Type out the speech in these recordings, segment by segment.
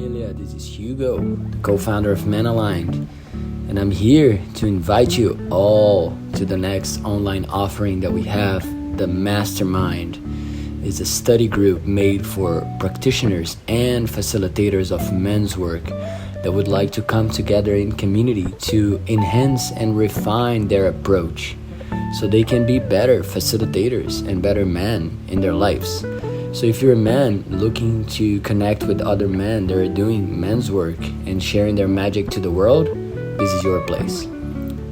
Familia, this is Hugo, the co-founder of Men Aligned, and I'm here to invite you all to the next online offering that we have. The Mastermind is a study group made for practitioners and facilitators of men's work that would like to come together in community to enhance and refine their approach so they can be better facilitators and better men in their lives. So if you're a man looking to connect with other men that are doing men's work and sharing their magic to the world, this is your place.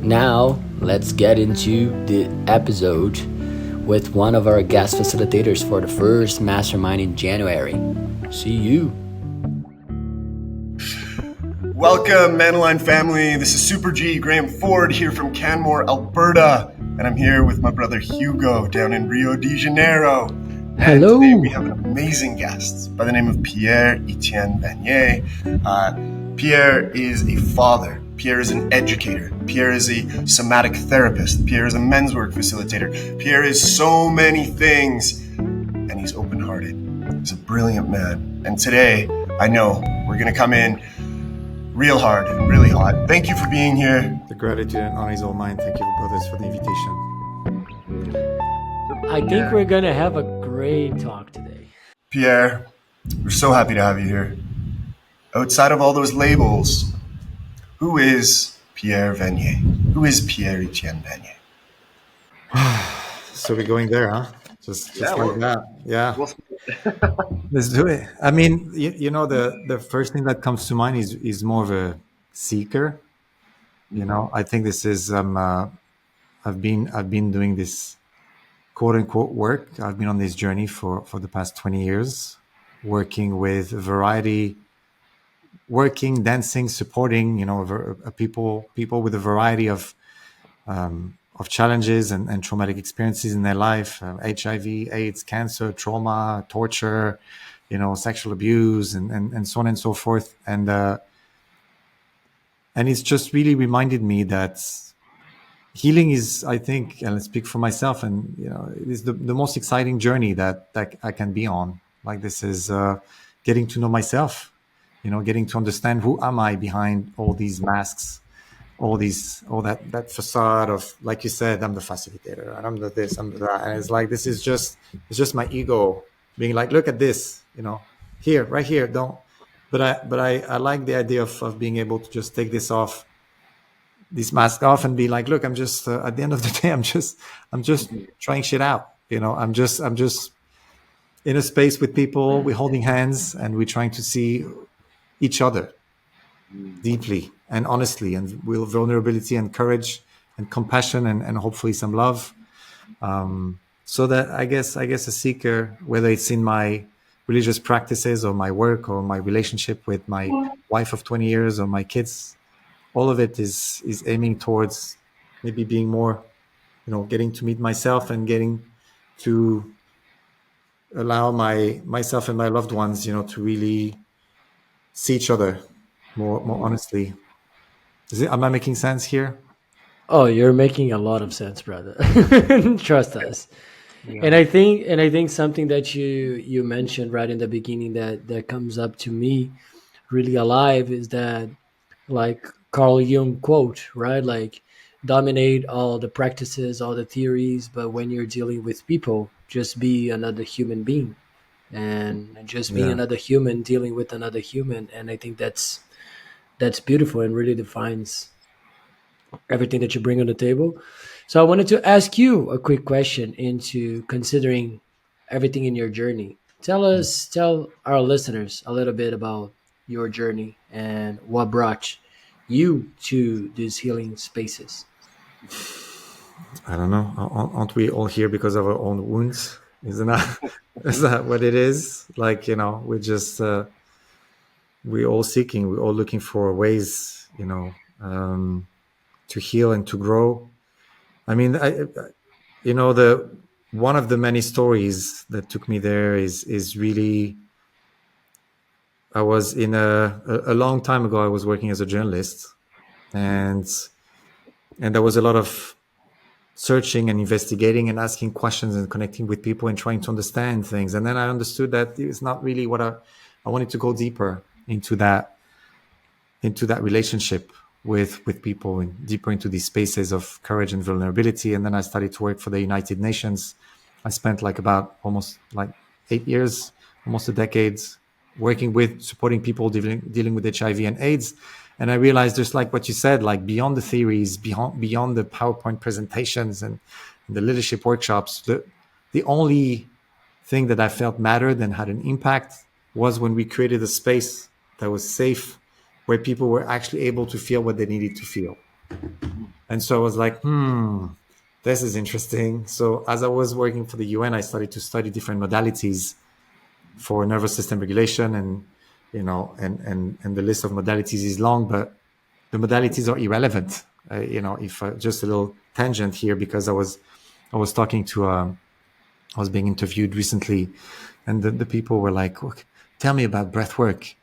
Now, let's get into the episode with one of our guest facilitators for the first mastermind in January. See you. Welcome, Manline family. This is Super G Graham Ford here from Canmore, Alberta, and I'm here with my brother Hugo down in Rio de Janeiro. Hello. And today we have an amazing guest by the name of Pierre Etienne Vannier. Pierre is a father. Pierre is an educator. Pierre is a somatic therapist. Pierre is a men's work facilitator. Pierre is so many things, and he's open-hearted. He's a brilliant man. And today, I know we're going to come in real hard and really hot. Thank you for being here. The gratitude and honor is all mine. Thank you, brothers, for the invitation. I think we're going to have a great talk today. Pierre, we're so happy to have you here. Outside of all those labels, who is Pierre Vannier? Who is Pierre Etienne Vannier? So we're going there, huh? Just like that. Yeah. Well, Let's do it. I mean, you know, the first thing that comes to mind is more of a seeker. You know, I think this is I've been doing this quote unquote work. I've been on this journey for the past 20 years, working with a variety, dancing, supporting, you know, people with a variety of challenges and traumatic experiences in their life, HIV, AIDS, cancer, trauma, torture, you know, sexual abuse, and so on and so forth. And it's just really reminded me that healing is, I think, and I speak for myself, and you know, it is the most exciting journey that I can be on. Like, this is getting to know myself, you know, getting to understand who am I behind all these masks, all that facade of, like you said, I'm the facilitator, and I'm the this, I'm the that, and it's like, it's just my ego being like, look at this, you know, here, right here, don't. But I like the idea of being able to just take this mask off and be like, look, I'm just at the end of the day, I'm just trying shit out, you know. I'm just in a space with people, we're holding hands and we're trying to see each other deeply and honestly, and with vulnerability and courage and compassion and hopefully some love. So that I guess a seeker, whether it's in my religious practices or my work or my relationship with my wife of 20 years or my kids, all of it is aiming towards maybe being more, you know, getting to meet myself and getting to allow myself and my loved ones, you know, to really see each other more honestly. Am I making sense here? Oh, you're making a lot of sense, brother. Trust us. Yeah. And I think something that you mentioned right in the beginning that comes up to me really alive is that, like Carl Jung quote, right? Like, dominate all the practices, all the theories, but when you're dealing with people, just be another human being, and just be another human dealing with another human. And I think that's beautiful and really defines everything that you bring on the table. So I wanted to ask you a quick question into considering everything in your journey. Tell our listeners a little bit about your journey and what brought you to these healing spaces. I don't know. Aren't we all here because of our own wounds? Is that what it is? Like, you know, we're just we're all seeking, we're all looking for ways, you know, to heal and to grow. I mean, you know, one of the many stories that took me there is really, I was in a long time ago, I was working as a journalist, and there was a lot of searching and investigating and asking questions and connecting with people and trying to understand things. And then I understood that it's not really what I wanted to go deeper. into that relationship with people and deeper into these spaces of courage and vulnerability. And then I started to work for the United Nations. I spent like about almost like 8 years, almost a decade, working with supporting people dealing with HIV and AIDS. And I realized, just like what you said, like beyond the theories, beyond the PowerPoint presentations and the leadership workshops, the only thing that I felt mattered and had an impact was when we created a space that was safe, where people were actually able to feel what they needed to feel. And so I was like, this is interesting. So as I was working for the UN, I started to study different modalities for nervous system regulation, and the list of modalities is long, but the modalities are irrelevant. If just a little tangent here, because I was talking to I was being interviewed recently, and the people were like, "Tell me about breath work."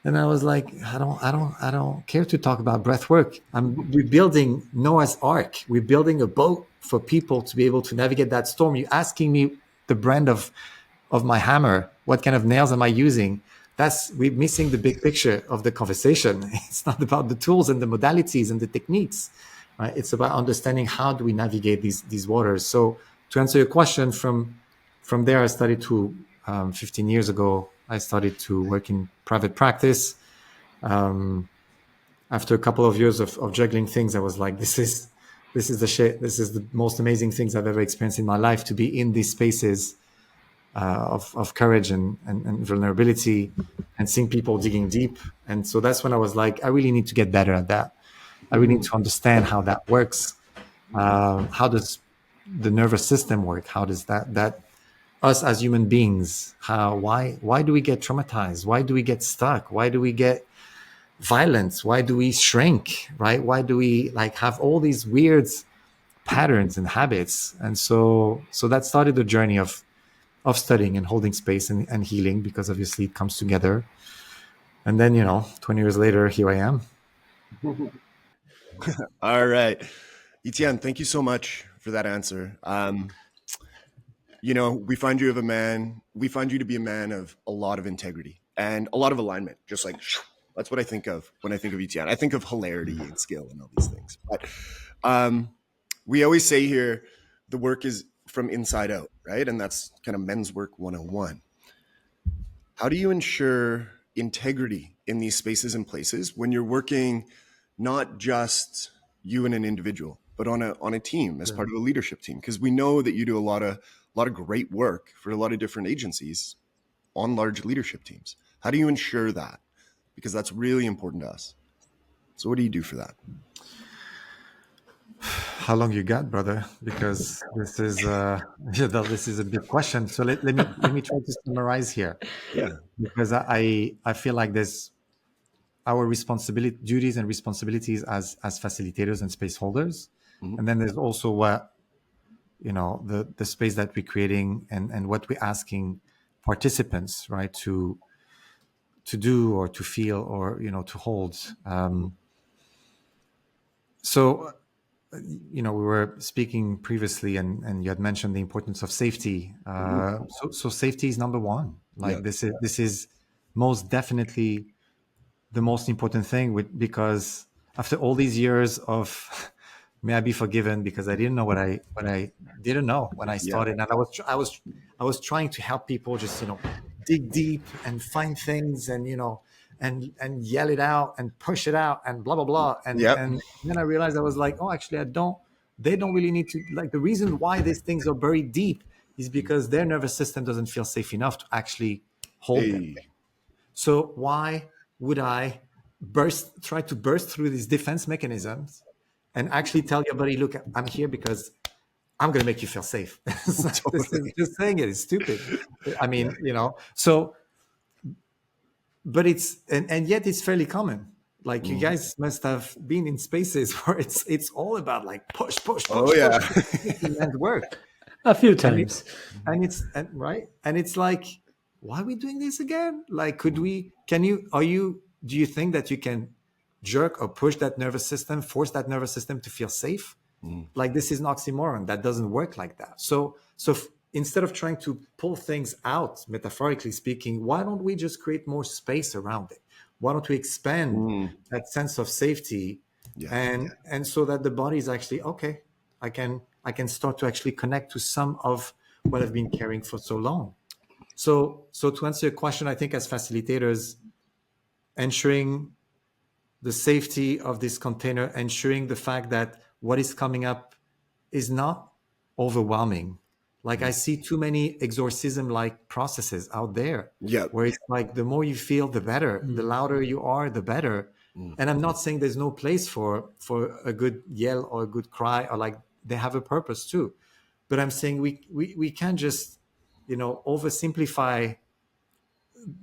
And I was like, I don't care to talk about breath work. We're building Noah's Ark. We're building a boat for people to be able to navigate that storm. You're asking me the brand of my hammer. What kind of nails am I using? We're missing the big picture of the conversation. It's not about the tools and the modalities and the techniques, right? It's about understanding how do we navigate these waters. So to answer your question, from there, I started to 15 years ago, I started to work in private practice. After a couple of years of juggling things, I was like, this is the shit. This is the most amazing things I've ever experienced in my life, to be in these spaces of courage and vulnerability, and seeing people digging deep. And so that's when I was like, I really need to get better at that. I really need to understand how that works. How does the nervous system work? How does that us as human beings, why do we get traumatized? Why do we get stuck? Why do we get violent? Why do we shrink, right? Why do we have all these weird patterns and habits? And so that started the journey of studying and holding space and healing, because obviously it comes together. And then 20 years later, here I am. All right, Etienne, thank you so much for that answer. We find you to be a man of a lot of integrity and a lot of alignment. Just like, that's what I think of when I think of Etienne. I think of hilarity and skill and all these things. But we always say here, the work is from inside out, right? And that's kind of men's work 101. How do you ensure integrity in these spaces and places when you're working not just you and an individual, but on a team, as part of a leadership team? Because we know that you do a lot of great work for a lot of different agencies on large leadership teams. How do you ensure that? Because that's really important to us. So what do you do for that? How long you got, brother? Because this is this is a big question. So let me try to summarize here. Yeah. Because I feel like there's our duties and responsibilities as facilitators and space holders. Mm-hmm. And then there's also what the space that we're creating and what we're asking participants, right, to do or to feel or to hold. So we were speaking previously, and you had mentioned the importance of safety. So safety is number one. This is most definitely the most important thing, because after all these years of may I be forgiven, because I didn't know what I didn't know when I started. And I was trying to help people just dig deep and find things and and yell it out and push it out and blah blah blah. And then I realized I was like, oh, actually they don't really need to, the reason why these things are buried deep is because their nervous system doesn't feel safe enough to actually hold them. So why would I try to burst through these defense mechanisms and actually tell your body, look, I'm here because I'm going to make you feel safe. Just saying it is stupid. I mean, so, but and yet it's fairly common. You guys must have been in spaces where it's all about push. Oh yeah. And work. A few times. And it's like, why are we doing this again? Do you think that you can jerk or push that nervous system, force that nervous system to feel safe? This is an oxymoron. That doesn't work like that. So instead of trying to pull things out, metaphorically speaking, why don't we just create more space around it? Why don't we expand that sense of safety, Yeah. and so that the body is actually okay. I can start to actually connect to some of what I've been carrying for so long. So to answer your question, I think as facilitators, ensuring the safety of this container, ensuring the fact that what is coming up is not overwhelming. Like I see too many exorcism like processes out there Yeah. where it's like the more you feel, the better. The louder you are, the better. And I'm not saying there's no place for a good yell or a good cry, or like they have a purpose too. But I'm saying we can't just, oversimplify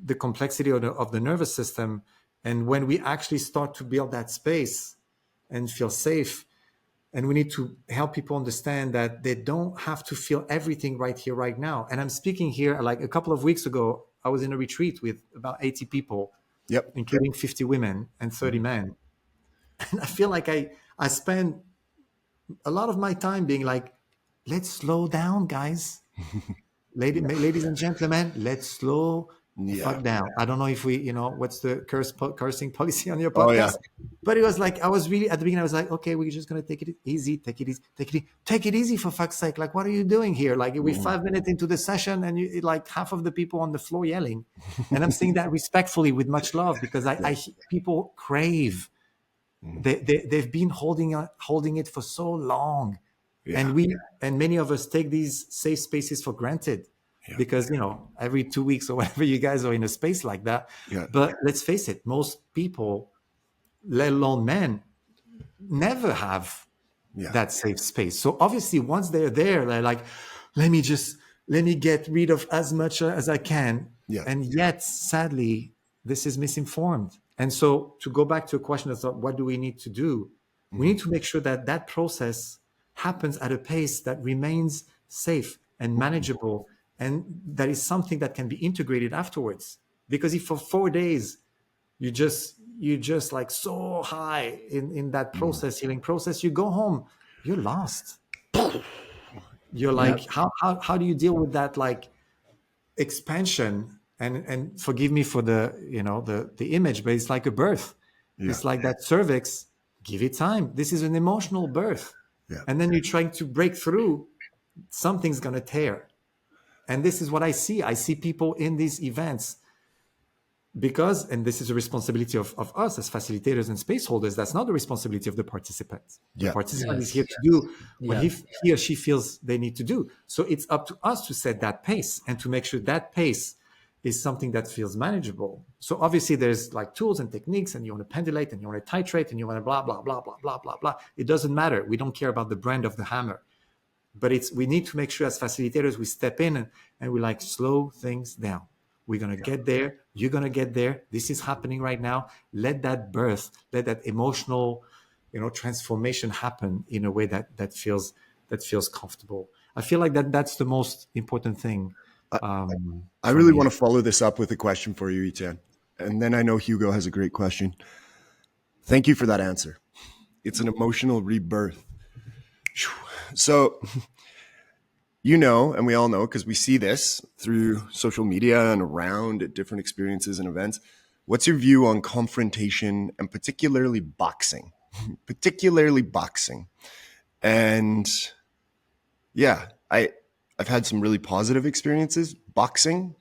the complexity of the nervous system. And when we actually start to build that space and feel safe, and we need to help people understand that they don't have to feel everything right here, right now. And I'm speaking here, like a couple of weeks ago, I was in a retreat with about 80 people, Yep. including 50 women and 30 men. And I feel like I spend a lot of my time being like, let's slow down, guys. Ladies and gentlemen, let's slow the Yeah. fuck down. I don't know if what's the cursing policy on your Oh, yeah. podcast, but it was like, I was really, at the beginning, I was like, okay, we're just going to take it easy, take it easy for fuck's sake. Like, what are you doing here? Like, we're 5 minutes into the session and you like half of the people on the floor yelling. And I'm saying that respectfully with much love, because people crave, they've been holding it for so long. Yeah. And many of us take these safe spaces for granted, because every 2 weeks or whatever you guys are in a space like that. Yeah. But let's face it, most people, let alone men, never have that safe space. So obviously once they're there, they're like, let me get rid of as much as I can. Yeah. And yet sadly, this is misinformed. And so to go back to a question of what do we need to do, we need to make sure that that process happens at a pace that remains safe and manageable, and that is something that can be integrated afterwards. Because if for 4 days you just like so high in that healing process, you go home, you're lost. You're like, how do you deal with that, like, expansion? And forgive me for the image, but it's like a birth. It's like that cervix. Give it time. This is an emotional birth. And then you're trying to break through, something's going to tear. And this is what I see people in these events, because, and this is a responsibility of us as facilitators and space holders, that's not the responsibility of the participants. The participant is here to do what he or she feels they need to do. So it's up to us to set that pace and to make sure that pace is something that feels manageable. So obviously there's like tools and techniques, and you want to pendulate and you want to titrate and you want to blah, blah, blah, blah, blah, blah, blah. It doesn't matter. We don't care about the brand of the hammer. But we need to make sure as facilitators, we step in and we like slow things down. We're going to get there. You're going to get there. This is happening right now. Let that birth, let that emotional, transformation happen in a way that feels comfortable. I feel like that's the most important thing. I really want to follow this up with a question for you, Etienne. And then I know Hugo has a great question. Thank you for that answer. It's an emotional rebirth. So, and we all know, because we see this through social media and around at different experiences and events. What's your view on confrontation, and particularly boxing? And yeah, I've had some really positive experiences boxing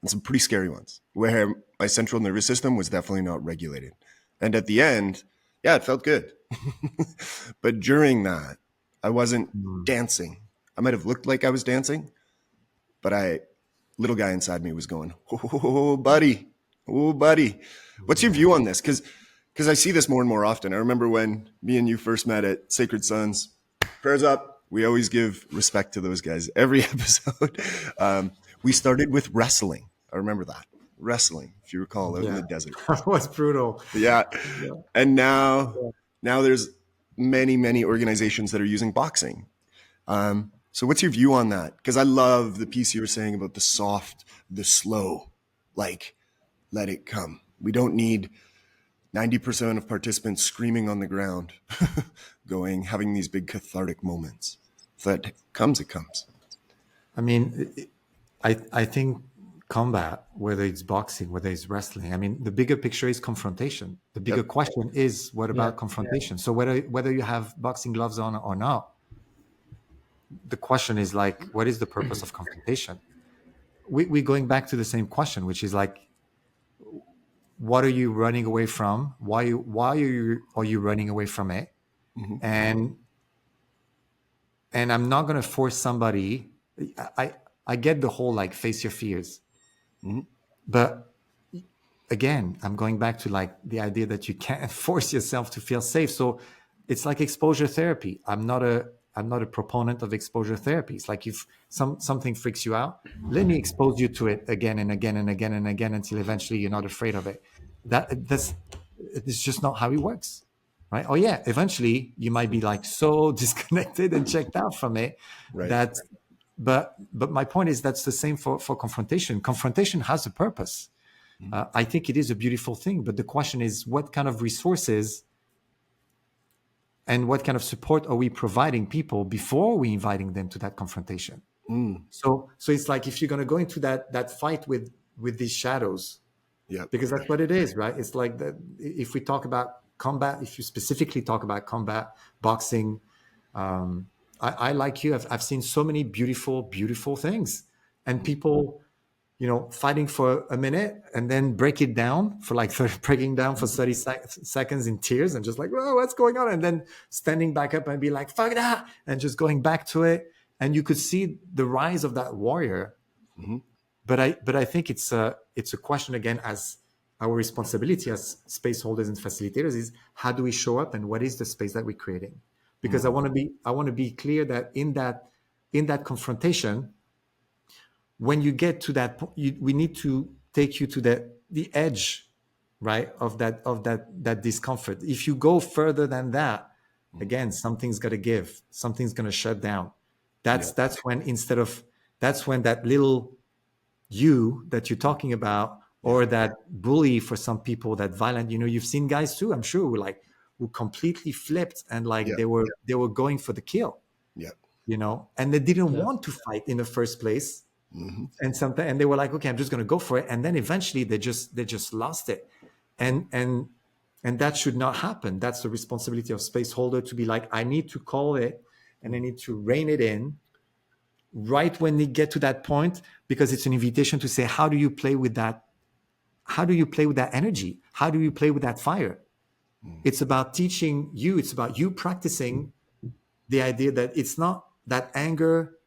and some pretty scary ones where my central nervous system was definitely not regulated. And at the end, it felt good. But during that, I wasn't dancing. I might have looked like I was dancing, but little guy inside me was going, oh, buddy. What's your view on this? Because I see this more and more often. I remember when me and you first met at Sacred Sons, prayers up. We always give respect to those guys every episode. We started with wrestling. I remember that. Wrestling, if you recall, out in the desert. That was brutal. Yeah. And now there's many organizations that are using boxing. So what's your view on that? Because I love the piece you were saying about the soft, the slow, like, let it come. We don't need 90% of participants screaming on the ground, having these big cathartic moments. If that comes, it comes. I mean, I think combat, whether it's boxing, whether it's wrestling. I mean, the bigger picture is confrontation. The bigger question is, what about confrontation? So whether you have boxing gloves on or not, the question is like, what is the purpose of confrontation? We're going back to the same question, which is like, what are you running away from? Why are you running away from it? Mm-hmm. And I'm not going to force somebody. I get the whole like face your fears, but again, I'm going back to like the idea that you can't force yourself to feel safe. So it's like exposure therapy. I'm not a proponent of exposure therapy. It's like if something freaks you out, let me expose you to it again and again and again and again until eventually you're not afraid of it. It's just not how it works, right? Oh yeah, eventually you might be like so disconnected and checked out from it that. But my point is that's the same for confrontation. Confrontation has a purpose. I think it is a beautiful thing, but the question is, what kind of resources and what kind of support are we providing people before we inviting them to that confrontation? So it's like if you're going to go into that fight with these shadows, because that's what it is, right? It's like that. If we talk about combat, if you specifically talk about combat, boxing, I like you. I've seen so many beautiful things, and people, fighting for a minute and then break it down for like 30 seconds in tears and just like, whoa, what's going on? And then standing back up and be like, fuck that, and just going back to it. And you could see the rise of that warrior. But I think it's a question again, as our responsibility as space holders and facilitators is, how do we show up and what is the space that we're creating? Because I want to be clear that in that confrontation, when you get to that point, we need to take you to the edge, right, of that discomfort. If you go further than that, again, something's got to give, something's going to shut down. That's when that little you that you're talking about, or that bully for some people, that violent. You've seen guys too, I'm sure, who completely flipped and they were going for the kill. And they didn't want to fight in the first place. And they were like, okay, I'm just going to go for it. And then eventually they just lost it. And that should not happen. That's the responsibility of space holder, to be like, I need to call it and I need to rein it in right when they get to that point, because it's an invitation to say, how do you play with that? How do you play with that energy? How do you play with that fire? It's about teaching you. It's about you practicing the idea that it's not that anger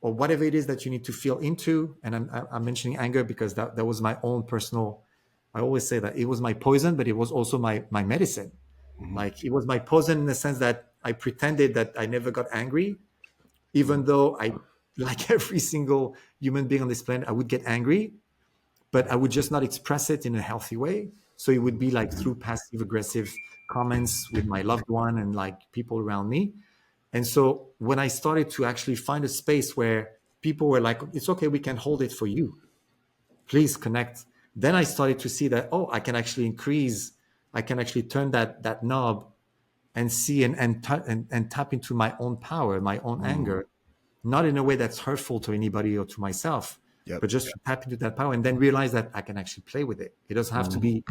or whatever it is that you need to feel into. And I'm mentioning anger because that was my own personal, I always say that it was my poison, but it was also my medicine. Like it was my poison in the sense that I pretended that I never got angry, even though like every single human being on this planet, I would get angry, but I would just not express it in a healthy way. So it would be like through passive aggressive comments with my loved one and like people around me. And so when I started to actually find a space where people were like, it's okay, we can hold it for you. Please connect. Then I started to see that, I can actually turn that knob and see and tap into my own power, my own anger, not in a way that's hurtful to anybody or to myself, but just tap into that power and then realize that I can actually play with it. It doesn't have to be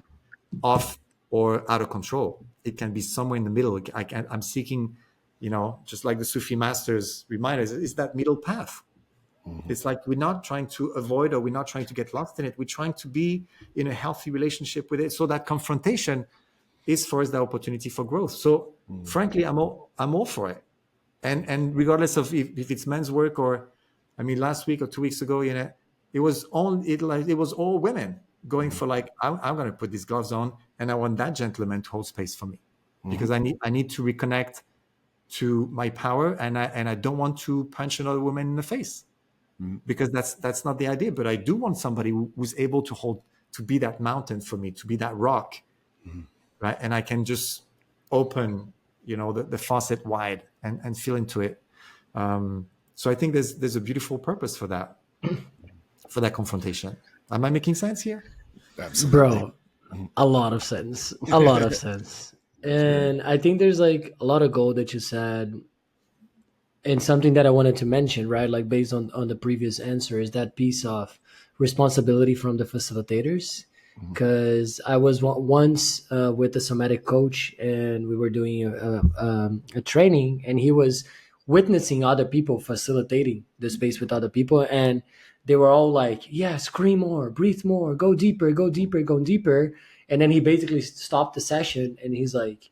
off or out of control. It can be somewhere in the middle. I'm seeking, just like the Sufi masters remind us, is that middle path. It's like we're not trying to avoid or we're not trying to get lost in it. We're trying to be in a healthy relationship with it. So that confrontation is for us the opportunity for growth. So frankly, I'm all for it. And regardless of if it's men's work or, last week or 2 weeks ago, it was all women going for like, I'm going to put these gloves on and I want that gentleman to hold space for me because I need to reconnect to my power and I don't want to punch another woman in the face because that's not the idea. But I do want somebody who's able to be that mountain for me, to be that rock, right? And I can just open, the faucet wide and feel into it. So I think there's a beautiful purpose for that, for that confrontation. Am I making sense here? Absolutely. Bro, a lot of sense. A lot of sense. And I think there's like a lot of gold that you said. and something that I wanted to mention, right, like based on the previous answer, is that piece of responsibility from the facilitators. Because I was once with a somatic coach, and we were doing a training, and he was witnessing other people facilitating the space with other people, and they were all like, "Yeah, scream more, breathe more, go deeper, go deeper, go deeper." And then he basically stopped the session, and he's like,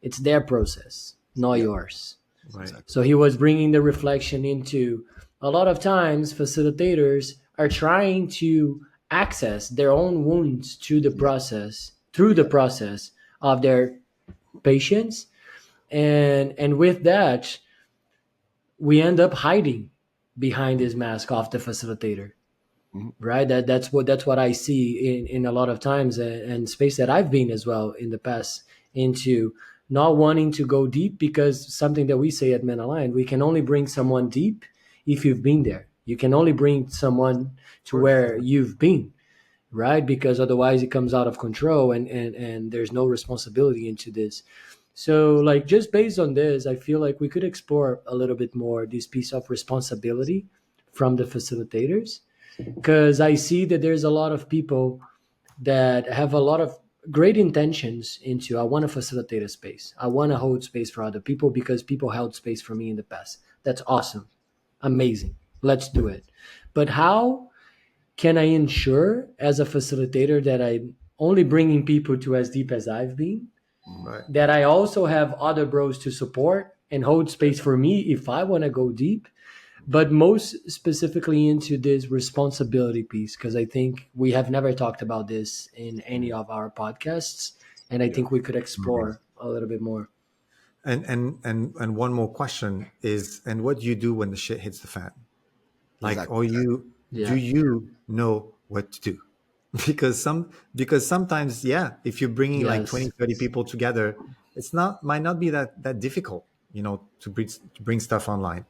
"It's their process, not Yeah, yours." Right. exactly. So he was bringing the reflection into a lot of times facilitators are trying to access their own wounds Yeah, through the yeah, process of their patients, and with that we end up hiding behind this mask of the facilitator, mhm, right? That's what I see in a lot of times, and space that I've been as well in the past, into not wanting to go deep, because something that we say at Men Aligned, we can only bring someone deep if you've been there. You can only bring someone Of to course. where you've been, right? Because otherwise it comes out of control, and there's no responsibility into this. So like, just based on this, I feel like we could explore a little bit more this piece of responsibility from the facilitators, because I see that there's a lot of people that have a lot of great intentions into, I want to facilitate a space. I want to hold space for other people because people held space for me in the past. That's awesome. Amazing. Let's do it. But how can I ensure as a facilitator that I'm only bringing people to as deep as I've been, mhm. Right. that I also have other bros to support and hold space for me if I want to go deep, but most specifically into this responsibility piece, because I think we have never talked about this in any of our podcasts, and I Yeah, think we could Mhm. explore a little bit more. And one more question is, and what do you do when the shit hits the fan? Like, exactly. or you do Yeah. you know what to do? Because sometimes, yeah, if you're bringing like Yes. 20, 30 people together, it's not might not be that difficult, to bring stuff online,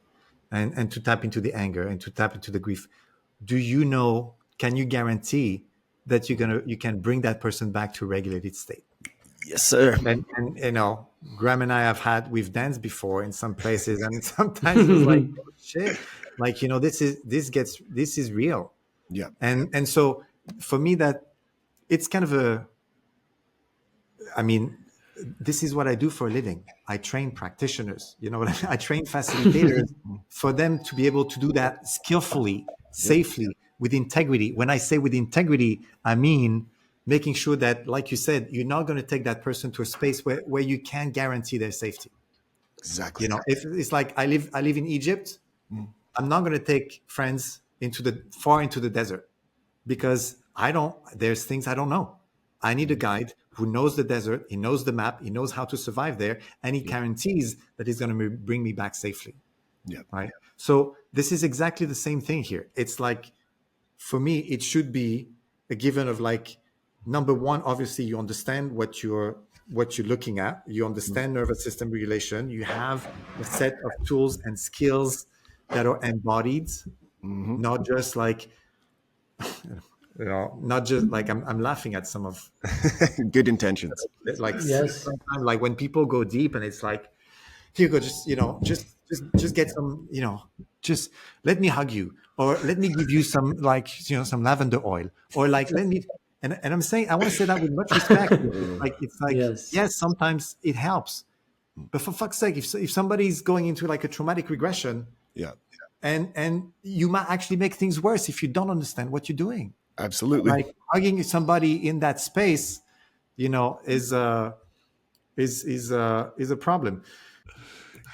and to tap into the anger and to tap into the grief. Do you know? Can you guarantee that you can bring that person back to a regulated state? Yes, sir. And Graham and I we've danced before in some places, and sometimes it was like, oh shit, like this is real. Yeah, And so for me, that it's kind of I mean, this is what I do for a living. I train practitioners, I train facilitators for them to be able to do that skillfully, yep, safely, with integrity. When I say with integrity, I mean making sure that, like you said, you're not going to take that person to a space where you can't guarantee their safety. exactly. If it's like I live in Egypt, Mm, I'm not going to take friends far into the desert, because there's things I don't know. I need a mm, guide who knows the desert, he knows the map, he knows how to survive there, and he yep, guarantees that he's going to bring me back safely. yep, Right. So this is exactly the same thing here. It's like, for me, it should be a given of like, number one, obviously you understand what you're looking at. You mm, understand nervous system regulation. You have a set of tools and skills that are embodied, mhm. not just like, not just like, I'm laughing at some of, Good intentions. like, Yes. sometimes, like when people go deep and it's like, Hugo, just get some, just let me hug you, or let me give you some, like, some lavender oil, or like, let me, and I'm saying, I want to say that with much respect. It's like, Yes. yes, sometimes it helps, but for fuck's sake, if somebody's going into like a traumatic regression, Yeah, and you might actually make things worse if you don't understand what you're doing. absolutely. Like, hugging somebody in that space, is a problem.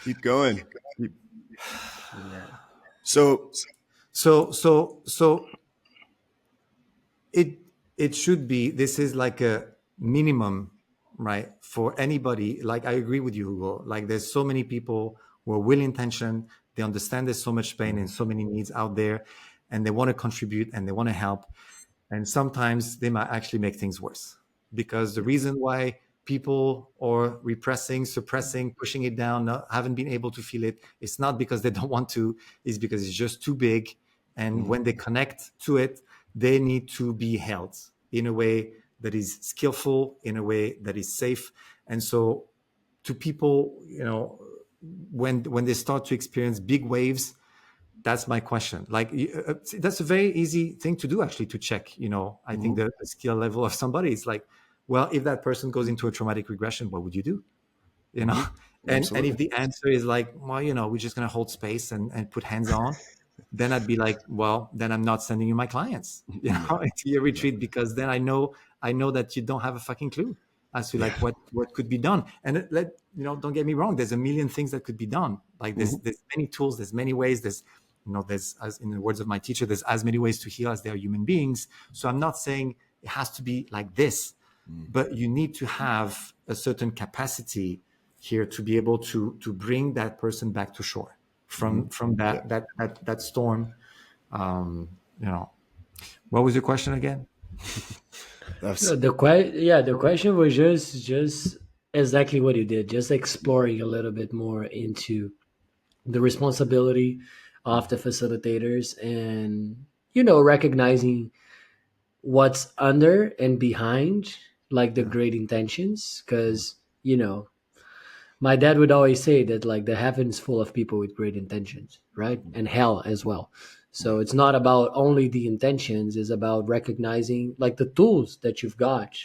Keep going. Keep- Yeah. So, So it it should be, this is like a minimum, right, for anybody. Like, I agree with you, Hugo. Like, there's so many people who are well intentioned, they understand there's so much pain and so many needs out there, and they want to contribute and they want to help, and sometimes they might actually make things worse, because the reason why people are repressing, suppressing, pushing it down, haven't been able to feel it, it's not because they don't want to, it's because it's just too big. And mhm, when they connect to it, they need to be held in a way that is skillful, in a way that is safe. And so, to people, when they start to experience big waves, that's my question. Like that's a very easy thing to do, actually, to check. I think the skill level of somebody is like, well, if that person goes into a traumatic regression, what would you do? And if the answer is like, well, we're just going to hold space and put hands on, then I'd be like, well, then I'm not sending you my clients, into your retreat, because then I know that you don't have a fucking clue as to like what could be done. And don't get me wrong, there's a million things that could be done. Like there's many tools, there's many ways, there's, as in the words of my teacher, there's as many ways to heal as there are human beings. So I'm not saying it has to be like this, but you need to have a certain capacity here to be able to bring that person back to shore from that storm. What was your question again? The question was just exactly what you did, just exploring a little bit more into the responsibility of the facilitators, and recognizing what's under and behind, like the great intentions, because my dad would always say that like the heaven's full of people with great intentions, right? And hell as well. So it's not about only the intentions, it's about recognizing like the tools that you've got,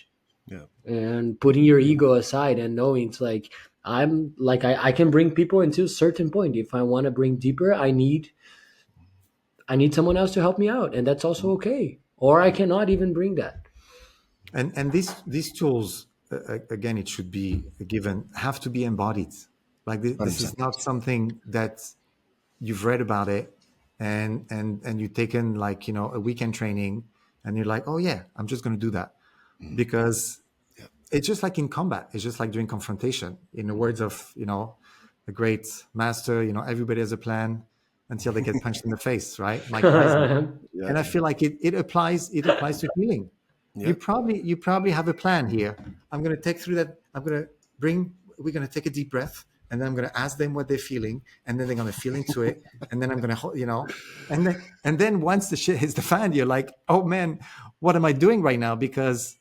and putting your ego aside and knowing it's like I can bring people into a certain point. If I want to bring deeper, I need someone else to help me out, and that's also okay. Or I cannot even bring that. And these tools, again, it should be given, have to be embodied. Like this is not something that you've read about it and you've taken like a weekend training and you're like, oh yeah, I'm just going to do that. Because it's just like in combat, it's just like during confrontation. In the words of the great master, everybody has a plan until they get punched in the face, right? Mike Tyson. And I feel like it applies to healing. You probably have a plan here. I'm going to take through that. We're going to take a deep breath, and then I'm going to ask them what they're feeling, and then they're going to feel into it, and then I'm going to, and then once the shit hits the fan, you're like, oh man, what am I doing right now? Because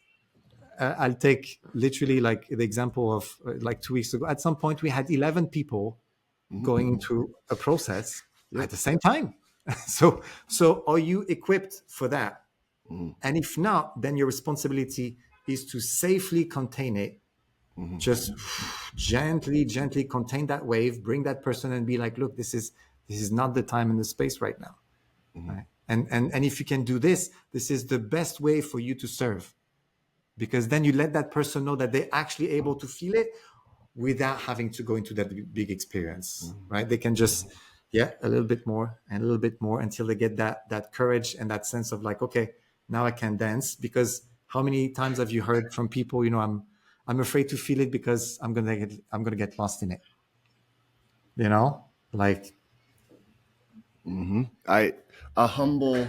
I'll take literally like the example of like 2 weeks ago. At some point, we had 11 people going into a process at the same time. So are you equipped for that? And if not, then your responsibility is to safely contain it. Just gently contain that wave, bring that person and be like, look, this is not the time and the space right now. Right? And if you can do this is the best way for you to serve, because then you let that person know that they're actually able to feel it without having to go into that big experience, right? They can just, a little bit more and a little bit more until they get that courage and that sense of like, okay, now I can dance. Because how many times have you heard from people, I'm afraid to feel it because I'm gonna get lost in it. Like a humble,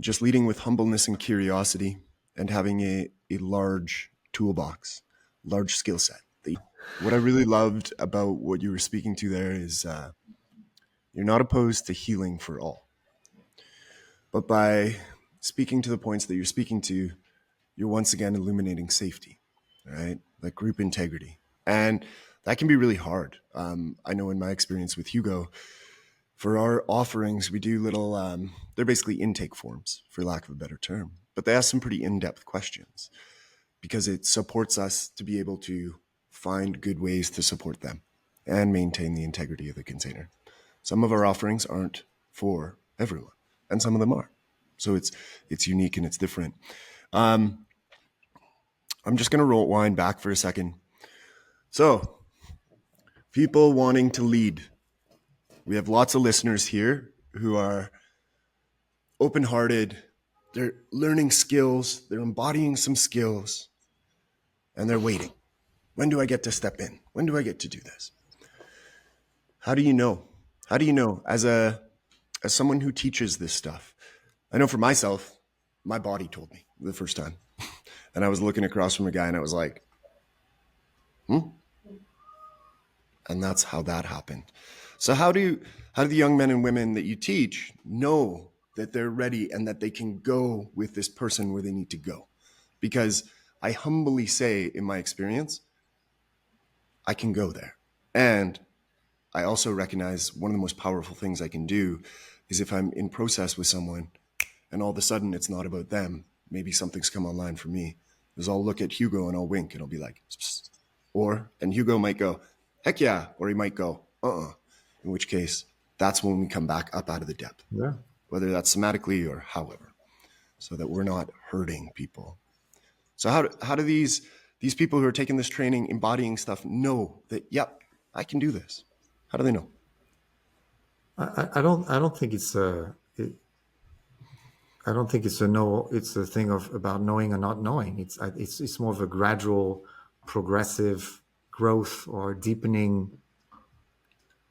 just leading with humbleness and curiosity, and having a large toolbox, large skill set. What I really loved about what you were speaking to there is you're not opposed to healing for all. But by speaking to the points that you're speaking to, you're once again illuminating safety, right? Like group integrity. And that can be really hard. I know in my experience with Hugo, for our offerings, we do little, they're basically intake forms, for lack of a better term. But they ask some pretty in-depth questions because it supports us to be able to find good ways to support them and maintain the integrity of the container. Some of our offerings aren't for everyone, and some of them are. So it's unique and it's different. I'm just going to rewind back for a second. So, people wanting to lead. We have lots of listeners here who are open-hearted. They're learning skills. They're embodying some skills. And they're waiting. When do I get to step in? When do I get to do this? How do you know? How do you know as someone who teaches this stuff? I know for myself, my body told me the first time. And I was looking across from a guy and I was like, And that's how that happened. So how do the young men and women that you teach know that they're ready and that they can go with this person where they need to go? Because I humbly say, in my experience, I can go there. And I also recognize one of the most powerful things I can do is if I'm in process with someone and all of a sudden it's not about them, maybe something's come online for me, is I'll look at Hugo and I'll wink and I'll be like, psst. And Hugo might go, heck yeah. Or he might go, in which case that's when we come back up out of the depth, whether that's somatically or however, so that we're not hurting people. So how do these people who are taking this training, embodying stuff, know that, yep, I can do this? How do they know? I don't think it's I don't think it's a no. It's a thing of about knowing or not knowing. It's more of a gradual, progressive growth or deepening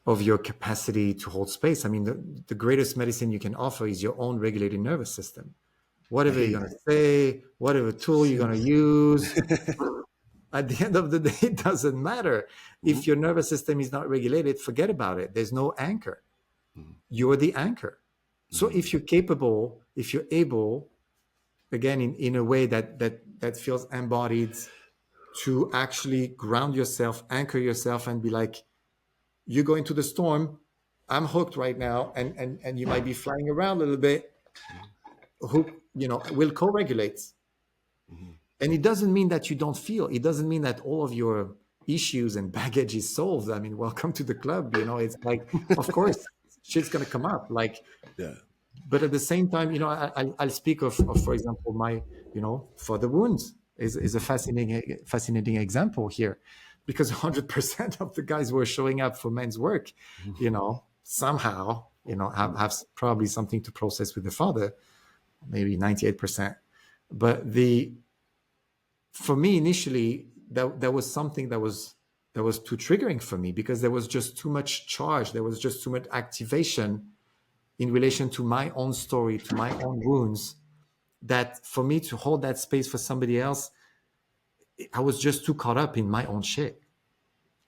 of your capacity to hold space. I mean, the greatest medicine you can offer is your own regulated nervous system. Whatever you're going to say, whatever tool you're going to use, at the end of the day, it doesn't matter. If your nervous system is not regulated, forget about it. There's no anchor. You're the anchor. So if you're capable, if you're able, again, in a way that feels embodied, to actually ground yourself, anchor yourself, and be like, you go into the storm, I'm hooked right now, and you might be flying around a little bit. Who will co-regulate. And it doesn't mean that you don't feel. It doesn't mean that all of your issues and baggage is solved. I mean, welcome to the club. It's like, of course, shit's gonna come up. Like, but at the same time, I'll speak of, for example, my, for the wounds is a fascinating example here, because 100% of the guys who are showing up for men's work, somehow, have probably something to process with the father, maybe 98%. But for me initially, that was something that was too triggering for me, because there was just too much charge. There was just too much activation in relation to my own story, to my own wounds, that for me to hold that space for somebody else, I was just too caught up in my own shit.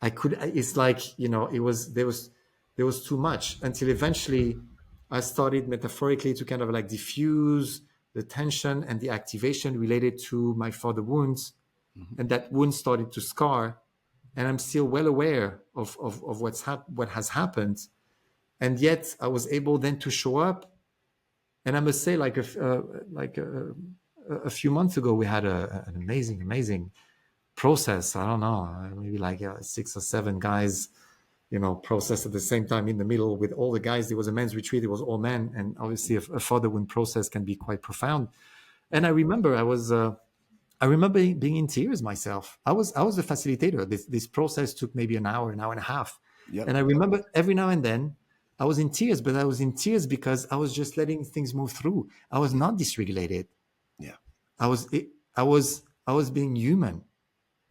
It's like, there was too much, until eventually I started metaphorically to kind of like diffuse the tension and the activation related to my father wounds. And that wound started to scar. And I'm still well aware of what has happened. And yet I was able then to show up. And I must say, like a few months ago, we had an amazing process. I don't know, maybe like 6 or 7 guys, process at the same time in the middle with all the guys. There was a men's retreat. It was all men. And obviously a father wound process can be quite profound. And I remember being in tears myself. I was a facilitator. This process took maybe an hour and a half. Yep. And I remember every now and then I was in tears, but I was in tears because I was just letting things move through. I was not dysregulated. Yeah. I was being human,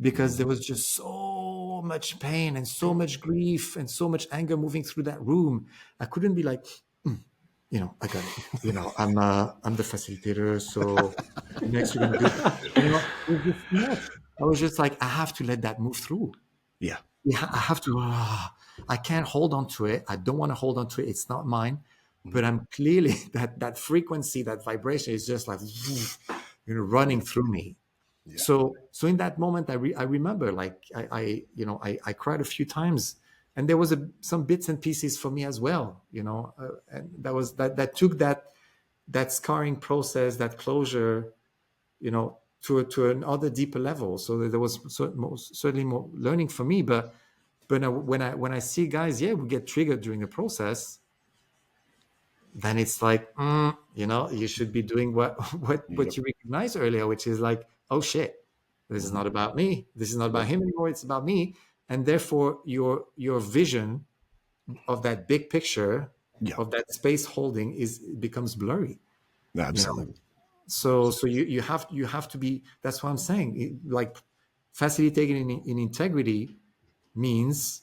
because there was just so much pain and so much grief and so much anger moving through that room. I couldn't be like, I got it. I'm the facilitator, so next you're gonna do. It was just nuts. I was just like, I have to let that move through. Yeah. I have to. I can't hold on to it. I don't want to hold on to it. It's not mine. But I'm clearly that frequency, that vibration is just like, running through me. Yeah. So in that moment, I remember, like, I cried a few times, and there was some bits and pieces for me as well, and that took that scarring process, that closure, to another deeper level. So there was certainly more learning for me. But when I see guys, we get triggered during the process, then it's like, you should be doing what you recognized earlier, which is like, oh shit, this is not about me. This is not about him anymore. It's about me. And therefore your vision of that big picture, of that space holding becomes blurry. Absolutely. So you have to be, that's what I'm saying. Like, facilitating in integrity means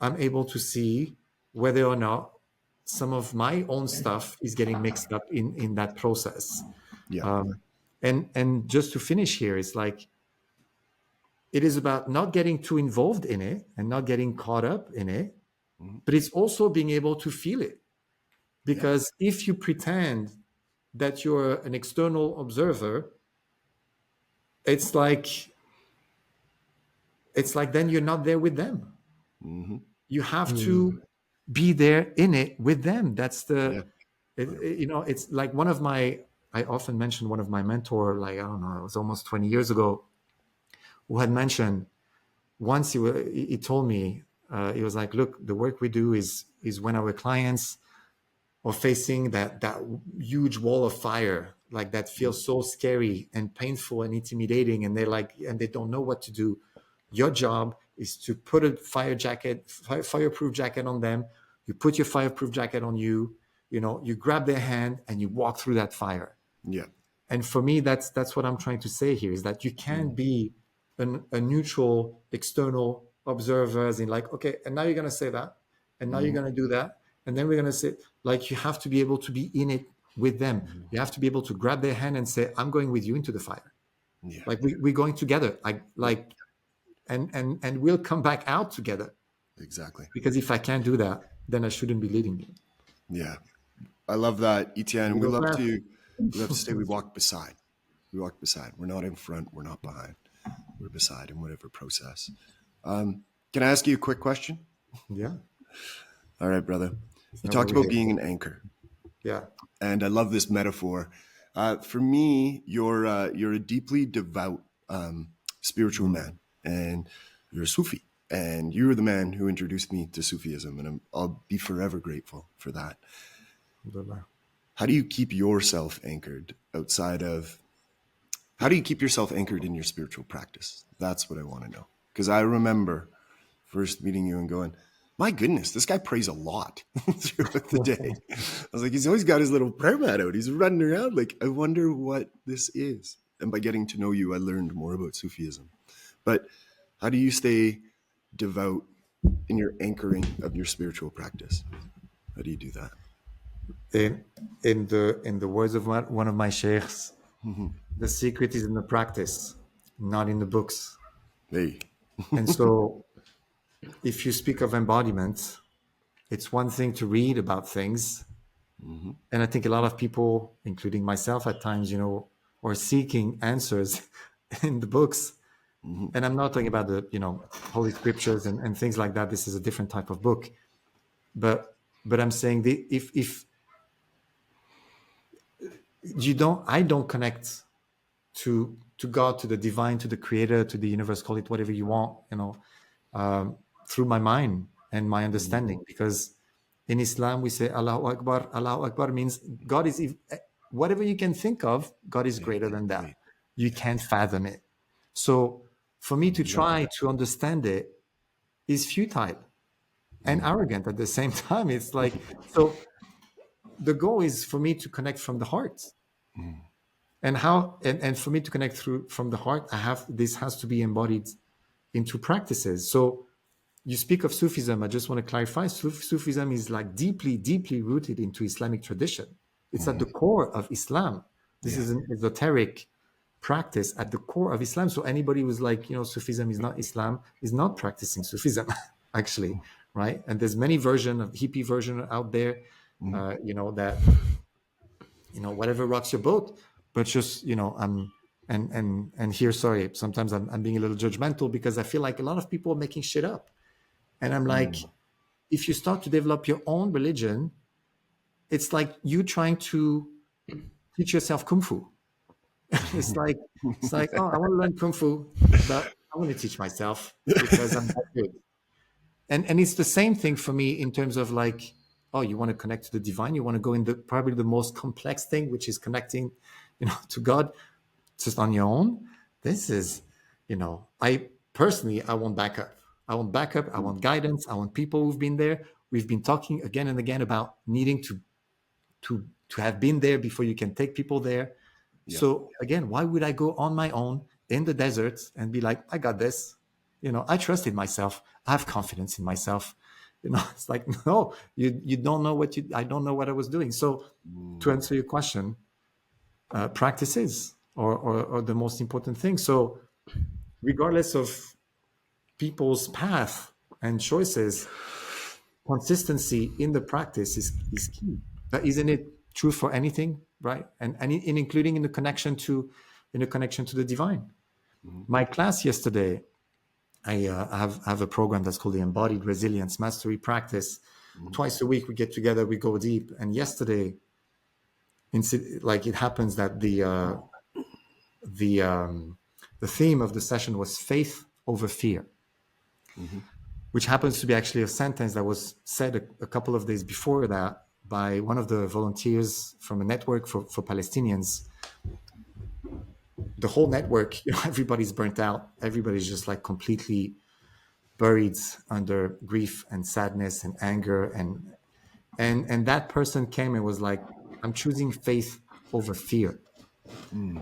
I'm able to see whether or not some of my own stuff is getting mixed up in that process. Yeah. And just to finish here, it's like, it is about not getting too involved in it and not getting caught up in it, but it's also being able to feel it. Because if you pretend that you're an external observer, it's like it's like then you're not there with them. Mm-hmm. You have to be there in it with them. That's Yeah. it's like one of my, I often mention one of my mentor, like, I don't know, it was almost 20 years ago, who had mentioned once he told me, he was like, look, the work we do is when our clients are facing that huge wall of fire, like that feels so scary and painful and intimidating, and they don't know what to do. Your job is to put a fireproof jacket on them. You put your fireproof jacket on you. You grab their hand and you walk through that fire. Yeah. And for me, that's what I'm trying to say here, is that you can't be a neutral external observer, as in like, okay, and now you're going to say that, and now you're going to do that, and then we're going to say, like, you have to be able to be in it with them. You have to be able to grab their hand and say, I'm going with you into the fire. Yeah. Like we're going together. And we'll come back out together. Exactly. Because if I can't do that, then I shouldn't be leading you. Yeah. I love that, Etienne. We go love fast. to say we walk beside. We walk beside. We're not in front. We're not behind. We're beside in whatever process. Can I ask you a quick question? Yeah. All right, brother. You not talked what we about did. being an anchor, Yeah. and I love this metaphor. For me, you're a deeply devout spiritual man, and you're a Sufi, and you were the man who introduced me to Sufism, and I'll be forever grateful for that. How do you keep yourself anchored how do you keep yourself anchored in your spiritual practice? That's what I want to know. Because I remember first meeting you and going, my goodness, this guy prays a lot throughout the day. I was like, he's always got his little prayer mat out. He's running around. Like, I wonder what this is. And by getting to know you, I learned more about Sufism. But how do you stay devout in your anchoring of your spiritual practice? How do you do that? In the words of one of my sheikhs, the secret is in the practice, not in the books. Hey. And so if you speak of embodiment, it's one thing to read about things. And I think a lot of people, including myself at times, are seeking answers in the books. And I'm not talking about the, holy scriptures and things like that. This is a different type of book. But I'm saying if I don't connect to God, to the divine, to the creator, to the universe, call it whatever you want, through my mind and my understanding. Because in Islam, we say Allahu Akbar. Allahu Akbar means God is, whatever you can think of, God is greater than that. You can't fathom it. So for me to try to understand it is futile and arrogant at the same time. It's like, so the goal is for me to connect from the heart. And for me to connect from the heart, this has to be embodied into practices. So you speak of Sufism. I just want to clarify. Sufism is like deeply, deeply rooted into Islamic tradition. It's at the core of Islam. This is an esoteric practice at the core of Islam. So anybody who's like, Sufism is not Islam, is not practicing Sufism, actually, right? And there's many versions of hippie version out there, that, whatever rocks your boat. But just, and here, sorry, sometimes I'm being a little judgmental because I feel like a lot of people are making shit up. And I'm like, if you start to develop your own religion, it's like you trying to teach yourself Kung Fu. It's like, oh, I want to learn Kung Fu, but I want to teach myself because I'm not good. And it's the same thing for me in terms of like, oh, you want to connect to the divine, you want to go in probably the most complex thing, which is connecting, to God just on your own. This is, I want backup. I want backup. I want guidance. I want people who've been there. We've been talking again and again about needing to have been there before you can take people there. Yeah. So again, why would I go on my own in the desert and be like, I got this? I trust in myself. I have confidence in myself. It's like, no, you don't know I don't know what I was doing. So to answer your question, practices are the most important thing. So regardless of people's path and choices, consistency in the practice is key. But isn't it true for anything, right? And including in the connection to the divine. My class yesterday, I have a program that's called the Embodied Resilience Mastery Practice. Twice a week we get together, we go deep. And yesterday, like it happens that the theme of the session was faith over fear, which happens to be actually a sentence that was said a couple of days before that by one of the volunteers from a network for Palestinians. The whole network, everybody's burnt out. Everybody's just like completely buried under grief and sadness and anger. And that person came and was like, I'm choosing faith over fear. And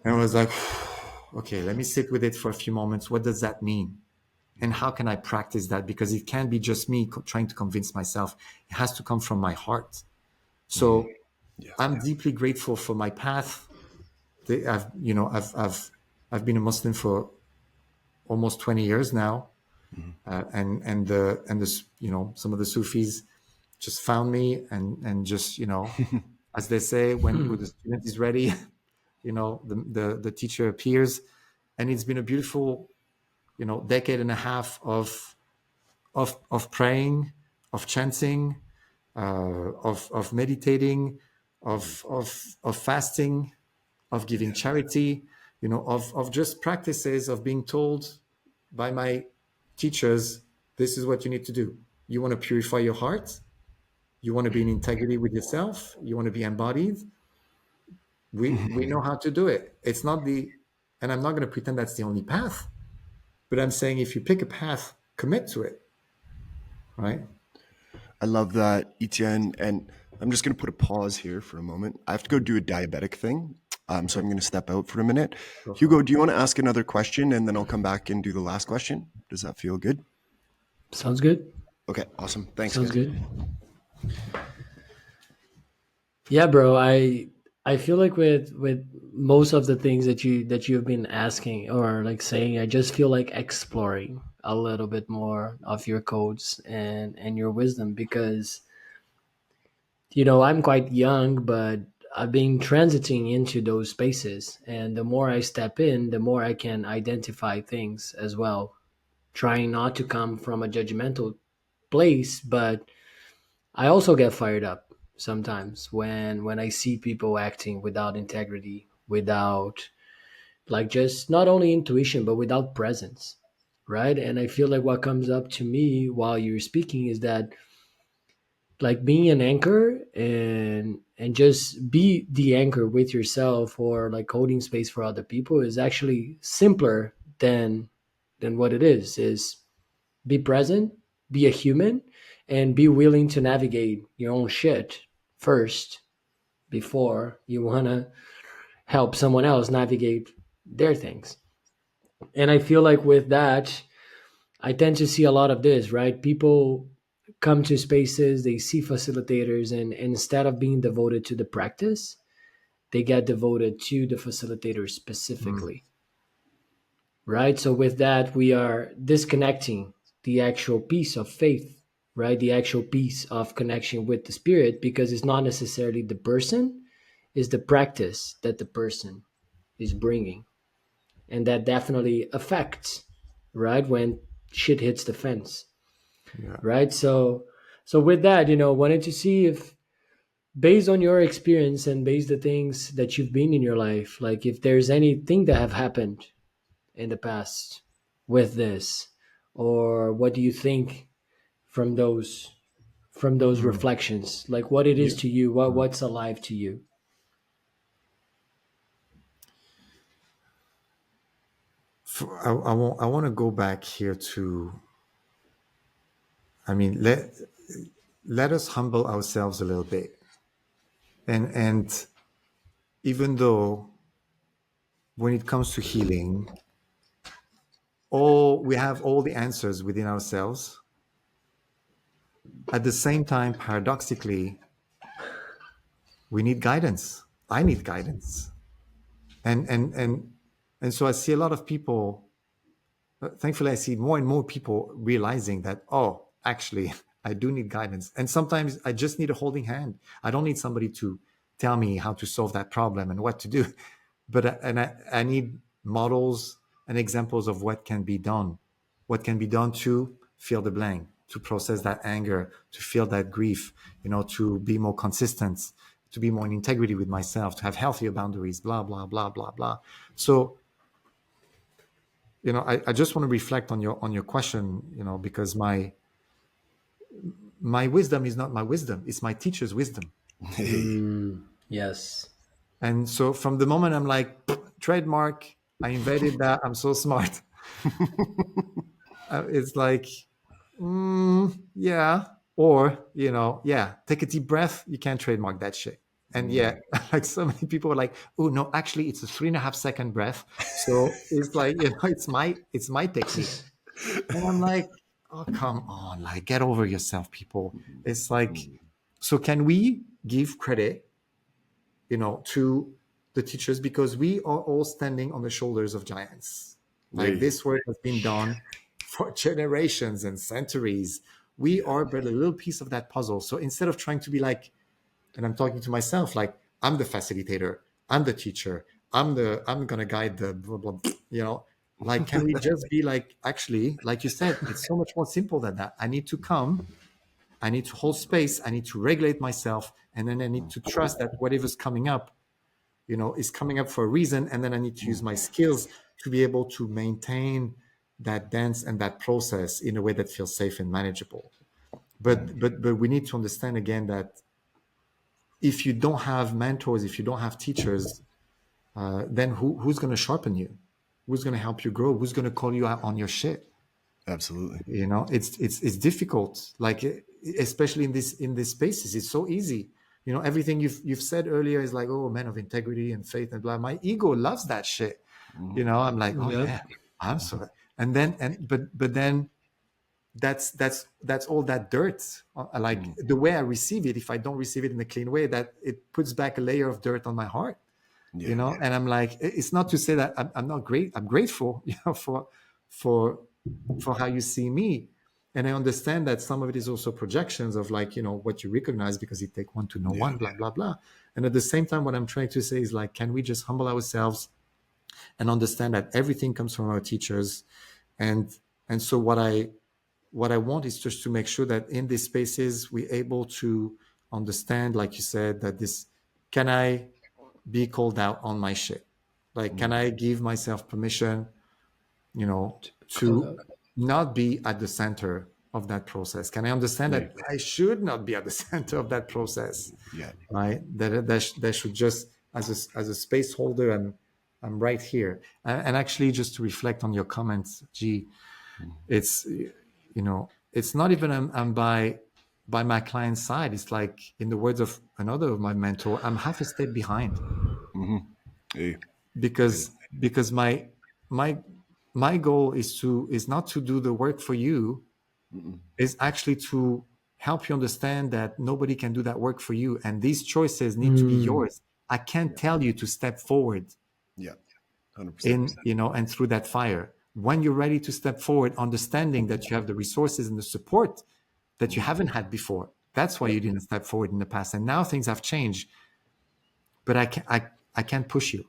I was like, okay, let me sit with it for a few moments. What does that mean? And how can I practice that? Because it can't be just me trying to convince myself. It has to come from my heart. So I'm deeply grateful for my path. I've been a Muslim for almost 20 years now. And some of the Sufis just found me and just, as they say, when the student is ready, the teacher appears. And it's been a beautiful, decade and a half of praying, of chanting, of meditating, of fasting, of giving charity, of just practices of being told by my teachers, this is what you need to do. You want to purify your heart. You want to be in integrity with yourself. You want to be embodied. We know how to do it. It's not and I'm not going to pretend that's the only path, but I'm saying if you pick a path, commit to it, right? I love that, Etienne. And I'm just going to put a pause here for a moment. I have to go do a diabetic thing. So I'm going to step out for a minute. Hugo, do you want to ask another question and then I'll come back and do the last question? Does that feel good? Sounds good. Okay, awesome. Thanks. Sounds good. Yeah, bro. I feel like with most of the things that you've been asking or like saying, I just feel like exploring a little bit more of your codes and your wisdom because I'm quite young, but I've been transiting into those spaces, and the more I step in, the more I can identify things as well, trying not to come from a judgmental place, but I also get fired up sometimes when I see people acting without integrity, without like just not only intuition but without presence, right? And I feel like what comes up to me while you're speaking is that like being an anchor and just be the anchor with yourself or like holding space for other people is actually simpler than what it is be present, be a human, and be willing to navigate your own shit first before you want to help someone else navigate their things. And I feel like with that, I tend to see a lot of this, right? People come to spaces, they see facilitators, and instead of being devoted to the practice, they get devoted to the facilitator specifically, right? So with that, we are disconnecting the actual piece of faith, right? The actual piece of connection with the spirit, because it's not necessarily the person, it's the practice that the person is bringing. And that definitely affects, right? When shit hits the fence, right? So with that, wanted to see if based on your experience and based the things that you've been in your life, like if there's anything that have happened in the past with this, or what do you think from those reflections, like what it is to you, what's alive to you? I want to go back here to, I mean, let us humble ourselves a little bit. And even though when it comes to healing, we have all the answers within ourselves, at the same time, paradoxically, we need guidance. I need guidance. And so I see a lot of people, thankfully, I see more and more people realizing that, oh, actually, I do need guidance. And sometimes I just need a holding hand. I don't need somebody to tell me how to solve that problem and what to do. But I need models and examples of what can be done. what can be done to fill the blank, to process that anger, to feel that grief, to be more consistent, to be more in integrity with myself, to have healthier boundaries, blah, blah, blah, blah, blah. So, I just want to reflect on your question, because my wisdom is not my wisdom. It's my teacher's wisdom. Hey. Yes. And so from the moment I'm like, trademark, I invented that, I'm so smart. It's like, yeah. Or, yeah, take a deep breath. You can't trademark that shit. And yeah, like so many people are like, oh no, actually it's a 3.5 second breath. So it's like, it's my technique. And I'm like, oh, come on, like get over yourself, people. It's like, so can we give credit, to the teachers, because we are all standing on the shoulders of giants. Like Hey. this work has been done for generations and centuries. We are but a little piece of that puzzle. So instead of trying to be like, and I'm talking to myself, like I'm the facilitator, I'm the teacher, I'm gonna guide the blah, blah, like, can we just be like, actually, like you said, it's so much more simple than that. I need to come, I need to hold space, I need to regulate myself, and then I need to trust that whatever's coming up, is coming up for a reason. And then I need to use my skills to be able to maintain that dance and that process in a way that feels safe and manageable. But we need to understand again that if you don't have mentors, if you don't have teachers, then who's going to sharpen you? Who's going to help you grow? Who's going to call you out on your shit? Absolutely. It's difficult, like especially in these spaces. It's so easy. Everything you've said earlier is like, oh, man of integrity and faith and blah. My ego loves that shit. I'm like, oh Yep. yeah, I'm so. And then but then that's all that dirt. Like the way I receive it, if I don't receive it in a clean way, that it puts back a layer of dirt on my heart. Yeah. And I'm like, it's not to say that I'm not great. I'm grateful, for how you see me. And I understand that some of it is also projections of like, what you recognize because you take one to know Yeah. one, blah, blah, blah. And at the same time, what I'm trying to say is like, can we just humble ourselves and understand that everything comes from our teachers? And so what I want is just to make sure that in these spaces, we're able to understand, like you said, that can I be called out on my shit? Like, can I give myself permission, Call to out. not be at the center of that process? Can I understand Yeah. that I should not be at the center of that process? Yeah. Right? That should just, as a space holder, I'm right here. And actually, just to reflect on your comments, G, it's, it's not even I'm by my client's side. It's like, in the words of another of my mentor, I'm half a step behind. Hey. because my goal is not to do the work for you, is actually to help you understand that nobody can do that work for you, and these choices need to be yours. I can't tell you to step forward Yeah. 100%. and through that fire. When you're ready to step forward, understanding that you have the resources and the support that you haven't had before. That's why you didn't step forward in the past, and now things have changed. But I can't push you.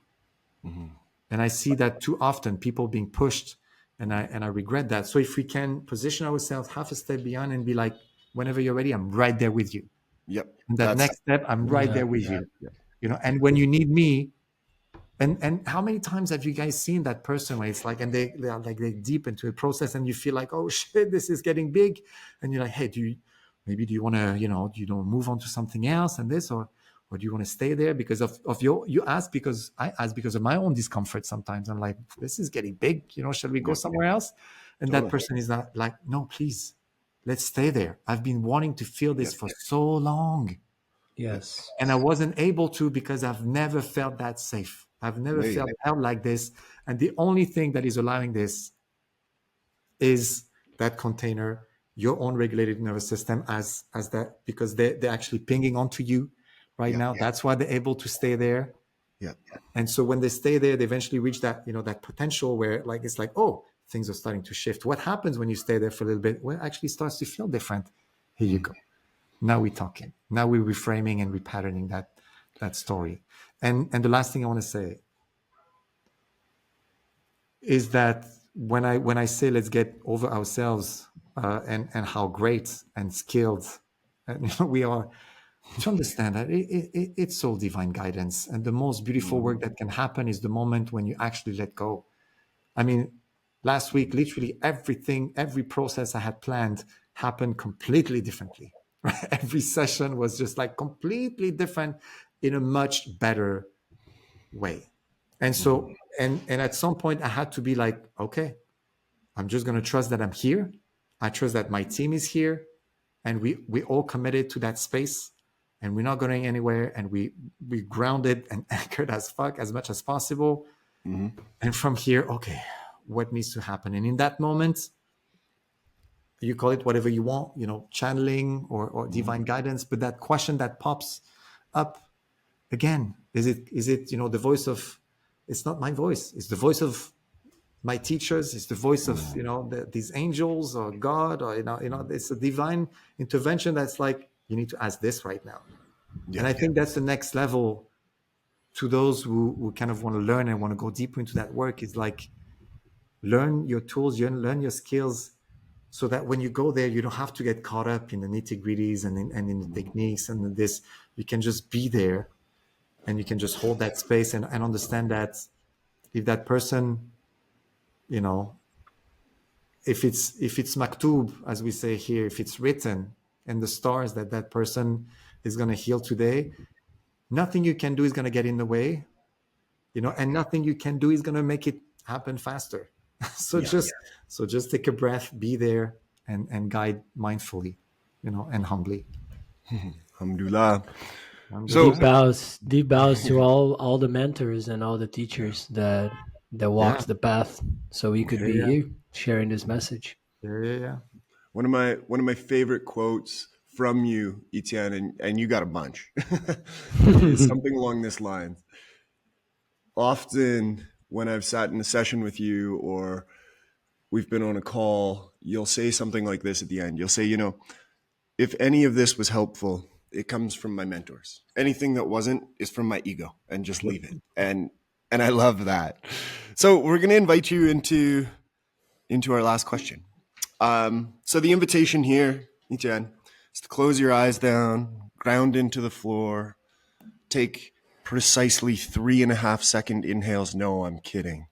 And I see that too often, people being pushed, and I regret that. So if we can position ourselves half a step beyond and be like, whenever you're ready, I'm right there with you. Yep. And that That's next step, I'm right Yeah. there with you. And when you need me, and how many times have you guys seen that person where it's like, and they are like, they deep into a process, and you feel like, oh shit, this is getting big, and you're like, hey, do you want to, move on to something else and this, or do you want to stay there because of you ask, because I ask because of my own discomfort. Sometimes I'm like, this is getting big, shall we go Yep. somewhere else? And that Totally. person is not like, no, please, let's stay there. I've been wanting to feel this Yep. for so long. Yes. And I wasn't able to because I've never felt that safe. I've never Hey. felt held like this. And the only thing that is allowing this is that container, your own regulated nervous system, as that, because they're actually pinging onto you right Yeah. now. That's why they're able to stay there. Yeah. And so when they stay there, they eventually reach that, that potential where like, it's like, oh, things are starting to shift. What happens when you stay there for a little bit? Well, it actually starts to feel different. Here you go. Now we're talking. Now we're reframing and repatterning that story. And the last thing I want to say is that when I say let's get over ourselves, and how great and skilled and, we are, to understand that it's all divine guidance, and the most beautiful work that can happen is the moment when you actually let go. I mean, last week, literally every process I had planned happened completely differently. Right? Every session was just like completely different in a much better way. And so, and at some point, I had to be like, okay, I'm just going to trust that I'm here. I trust that my team is here, and we all committed to that space, and we're not going anywhere, and we grounded and anchored as fuck as much as possible. And from here, okay, what needs to happen? And in that moment, you call it whatever you want, channeling or divine guidance, but that question that pops up again, is it the voice of, it's not my voice, it's the voice of my teachers, it's the voice of these angels or God, or it's a divine intervention that's like, you need to ask this right now. And I think that's the next level to those who kind of want to learn and want to go deeper into that work, is like, learn your tools, learn your skills, so that when you go there, you don't have to get caught up in the nitty gritties and in the techniques and in this. You can just be there, and you can just hold that space and understand that if that person, if it's maktub, as we say here, if it's written in the stars that that person is going to heal today, nothing you can do is going to get in the way, and nothing you can do is going to make it happen faster. so Yeah. just so just take a breath, be there, and guide mindfully, and humbly. Alhamdulillah. Deep So, bows to all the mentors and all the teachers that walked Yeah. the path, so we could be Yeah. here sharing this message. Yeah. one of my favorite quotes from you, Etienne, and you got a bunch, is something along this line. Often when I've sat in a session with you, or we've been on a call, you'll say something like this at the end. You'll say, if any of this was helpful, it comes from my mentors. Anything that wasn't is from my ego, and just leave it. And I love that. So we're going to invite you into our last question. So the invitation here, Etienne, is to close your eyes down, ground into the floor, take precisely 3.5-second inhales. No, I'm kidding.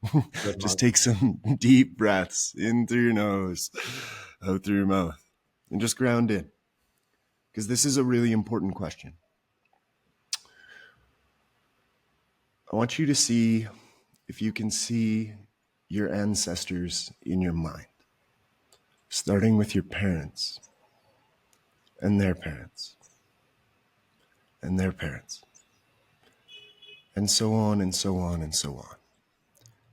Just take some deep breaths in through your nose, out through your mouth, and just ground in. Because this is a really important question. I want you to see if you can see your ancestors in your mind, starting with your parents and their parents and their parents, and so on and so on and so on.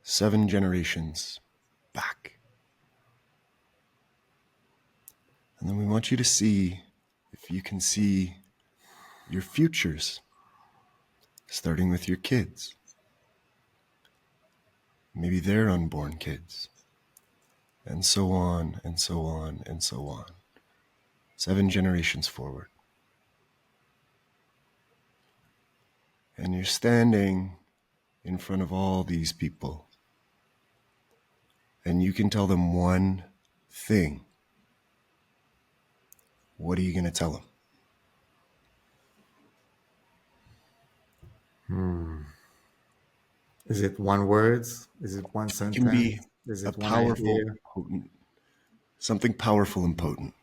7 generations back. And then we want you to see if you can see your futures, starting with your kids, maybe their unborn kids, and so on and so on and so on. 7 generations forward. And you're standing in front of all these people, and you can tell them one thing. What are you going to tell them? Is it one word? Is it one sentence? It can be Is a it one powerful, idea? potent, something powerful and potent.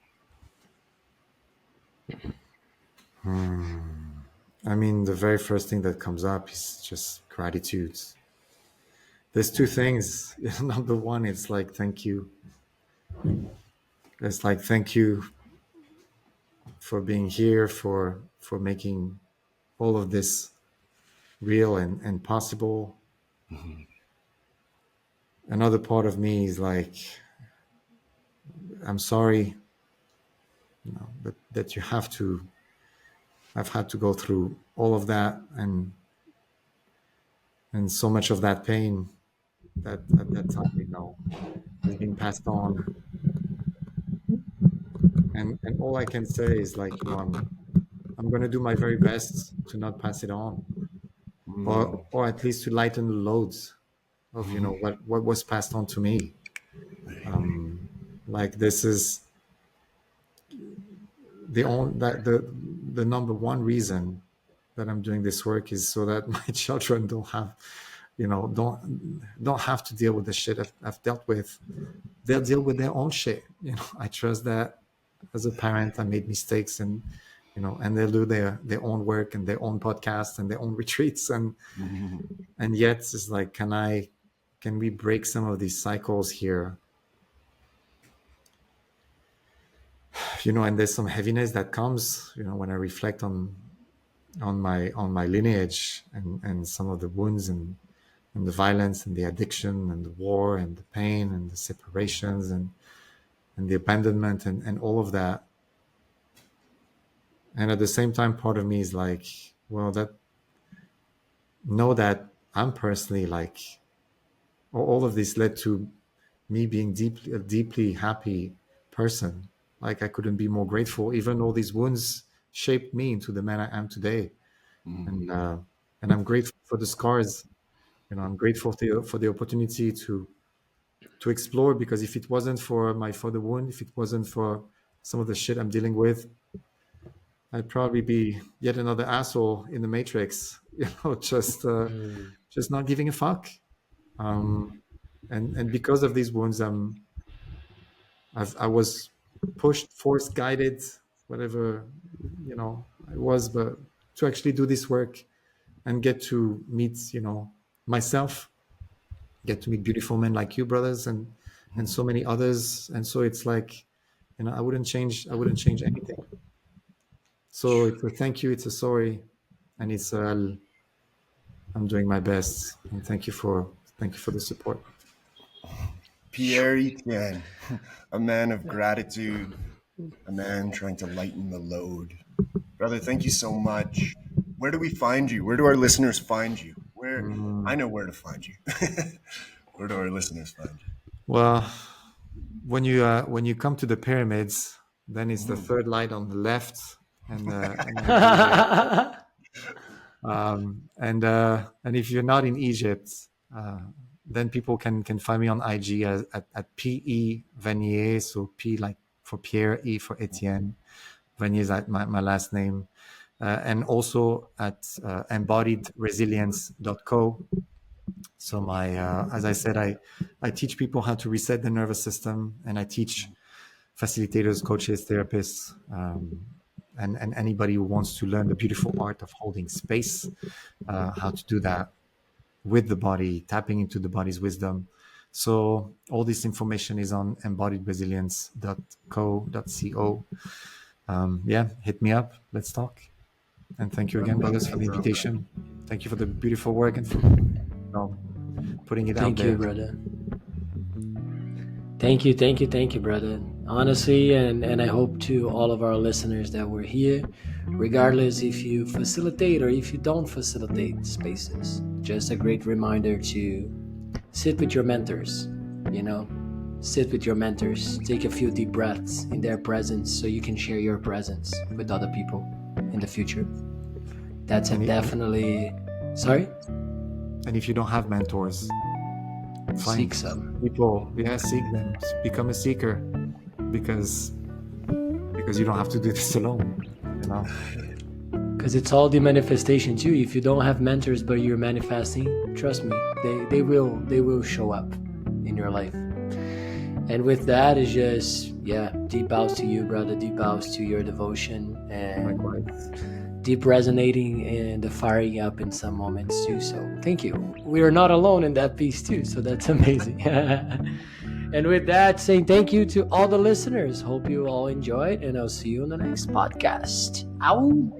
I mean, the very first thing that comes up is just gratitude. There's 2 things. Number one, it's like, thank you. It's like, thank you for being here, for making all of this real and possible. Another part of me is like, I'm sorry, that I've had to go through all of that, and so much of that pain that at that time, is being passed on. And all I can say is like, I'm going to do my very best to not pass it on, or at least to lighten the loads of, what was passed on to me. Like this is the number one reason that I'm doing this work is so that my children don't have, don't have to deal with the shit I've dealt with. They'll deal with their own shit. I trust that as a parent, I made mistakes, and they'll do their own work and their own podcasts and their own retreats, and yet it's like, can we break some of these cycles here? And there's some heaviness that comes, when I reflect on my lineage and some of the wounds and the violence and the addiction and the war and the pain and the separations and the abandonment and all of that. And at the same time, part of me is like, well, know that I'm personally like, all of this led to me being a deeply happy person. Like I couldn't be more grateful. Even all these wounds shaped me into the man I am today. And I'm grateful for the scars. I'm grateful for the opportunity to explore, because if it wasn't for the wound, if it wasn't for some of the shit I'm dealing with, I'd probably be yet another asshole in the matrix, just not giving a fuck. And because of these wounds, I was pushed, forced, guided, whatever, I was, but to actually do this work and get to meet, myself, get to meet beautiful men like you, brothers, and so many others. And so it's like, I wouldn't change anything. So it's a thank you, it's a sorry, and it's I'm doing my best. And thank you for the support. Pierre Etienne, a man of gratitude, a man trying to lighten the load. Brother, thank you so much. Where do we find you? Where do our listeners find you? I know where to find you. Where do our listeners find you? Well, when you come to the pyramids, then it's the third light on the left, and if you're not in Egypt, then people can find me on IG at P.E. Vannier, so P like for Pierre, E for Etienne, Vannier is like my last name, and also at embodiedresilience.co. So as I said, I teach people how to reset the nervous system, and I teach facilitators, coaches, therapists, and anybody who wants to learn the beautiful art of holding space, how to do that with the body, tapping into the body's wisdom. So all this information is on embodiedresilience.co. Hit me up. Let's talk. And thank you again, brothers, for the invitation. Thank you for the beautiful work and for putting it out there. Thank you, brother. Thank you, brother. Honestly, and I hope to all of our listeners that we're here, regardless if you facilitate or if you don't facilitate spaces, just a great reminder to sit with your mentors, sit with your mentors, take a few deep breaths in their presence so you can share your presence with other people in the future. That's definitely... Sorry? And if you don't have mentors, seek some people. Seek them. Become a seeker, because you don't have to do this alone. Because it's all the manifestation too. If you don't have mentors but you're manifesting, trust me, they will show up in your life. And with that, is just deep bows to you, brother. Deep bows to your devotion, and likewise, deep resonating and the firing up in some moments too. So thank you. We are not alone in that piece too, so that's amazing. And with that, saying thank you to all the listeners. Hope you all enjoyed, and I'll see you on the next podcast. Ow.